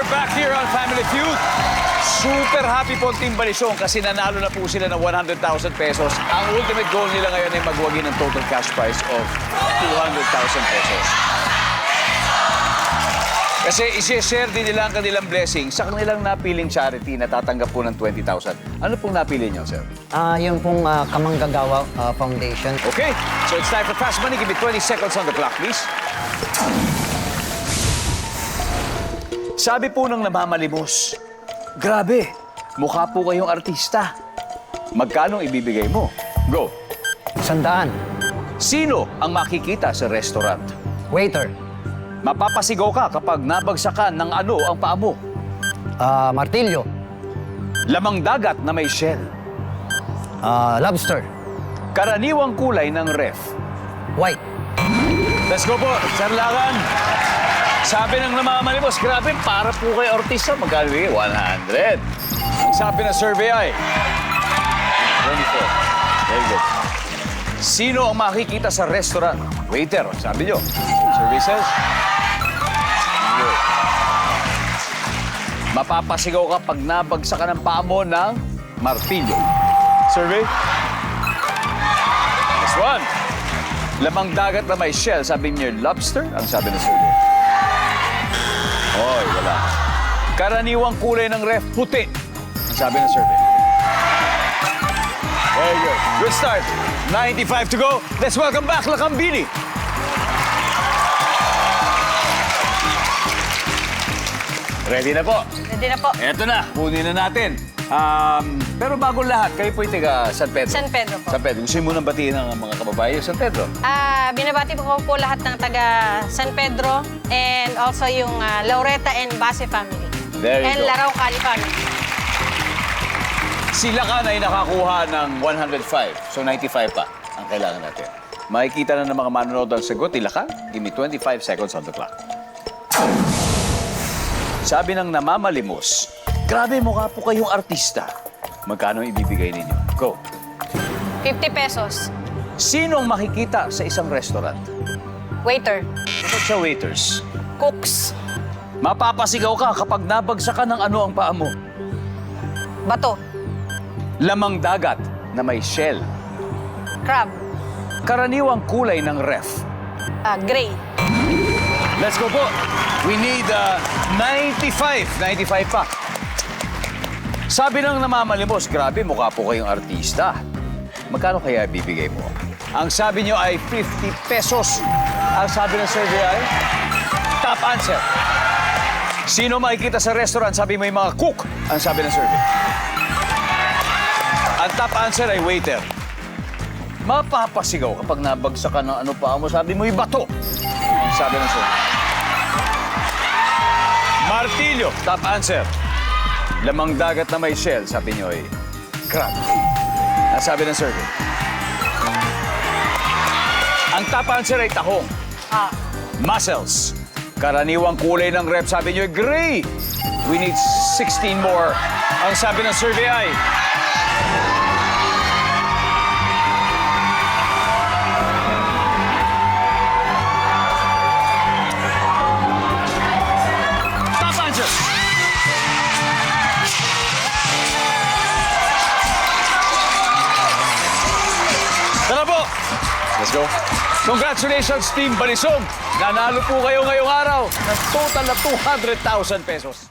We're back here on Family Feud. Super happy po Team Balisong kasi nanalo na po sila ng 100,000 pesos. Ang ultimate goal nila ngayon ay magwagi ng total cash prize of 200,000 pesos. Kasi isi-share din nila ang kanilang blessing sa kanilang napiling charity na tatanggap po ng 20,000. Ano pong napili niyo, sir? Yung pong Kamanggagawa Foundation. Okay, so it's time for Fast Money. Give me 20 seconds on the clock, please. Sabi po ng namamalimos, grabe, mukha po kayong artista. Magkano ibibigay mo? Go. 100. Sino ang makikita sa restaurant? Waiter. Mapapasigaw ka kapag nabagsakan ng ano ang paa mo. Martilyo. Lamang dagat na may shell. Lobster. Karaniwang kulay ng ref. White. Let's go po, Sarlakan. Sabi ng namamalimos, grabe, para po kay artista, magkano bigay? 100. Ang sabi ng survey ay 24. Very good. Sino ang makikita sa restaurant? Waiter, sabi nyo. Survey says? Good. Mapapasigaw ka pag nabagsakan ng paa mo ng martilyo. Survey? Next one. Lamang dagat na may shell, sabi niyo lobster, ang sabi ng survey. Oy, wala. Karaniwang kulay ng ref, puti. Ang sabi ng survey. Very good. Good start. 95 to go. Let's welcome back Lakambini. Ready na po? Ready na po. Eto na. Kunin na natin. Pero bago lahat, kayo po'y taga San Pedro. San Pedro po. San Pedro. Gusto mo nang batiin ng mga kababayan San Pedro? Binabati po po lahat ng taga San Pedro and also yung Laureta and Base family. There you and go. Larao Cali family. Sila ka na ay nakakuha ng 105. So 95 pa ang kailangan natin. Makikita na ng mga manonood ang sagot. Ilakan. Give me 25 seconds on the clock. Sabi ng namamalimos, grabe, mukha po kayong artista. Magkano ibibigay ninyo? Go. 50 pesos. Sino ang makikita sa isang restaurant? Waiter. Bukod sa waiters. Cooks. Mapapasigaw ka kapag nabagsakan ng ano ang paa mo. Bato. Lamang dagat na may shell. Crab. Karaniwang kulay ng ref. Gray. Let's go po. We need 95. 95 pa. Sabi ng namamalimos, grabe, mukha po kayong artista. Magkano kaya bibigay mo? Ang sabi nyo ay 50 pesos. Ang sabi ng survey ay top answer. Sino makikita sa restaurant? Sabi mo yung mga cook. Ang sabi ng survey. Ang top answer ay waiter. Mapapasigaw kapag nabagsakan ng ano pa mo. Sabi mo yung bato. Ang sabi ng survey. Martilyo, top answer. Lamang dagat na may shell, sabi nyo ay crab. Ang sabi ng survey. Ang top answer ay tahong. Mussels. Karaniwang kulay ng rep, sabi nyo ay gray. We need 16 more. Ang sabi ng survey ay tara po! Let's go. Congratulations, Team Balisong! Nanalo po kayo ngayong araw ng total na 200,000 pesos.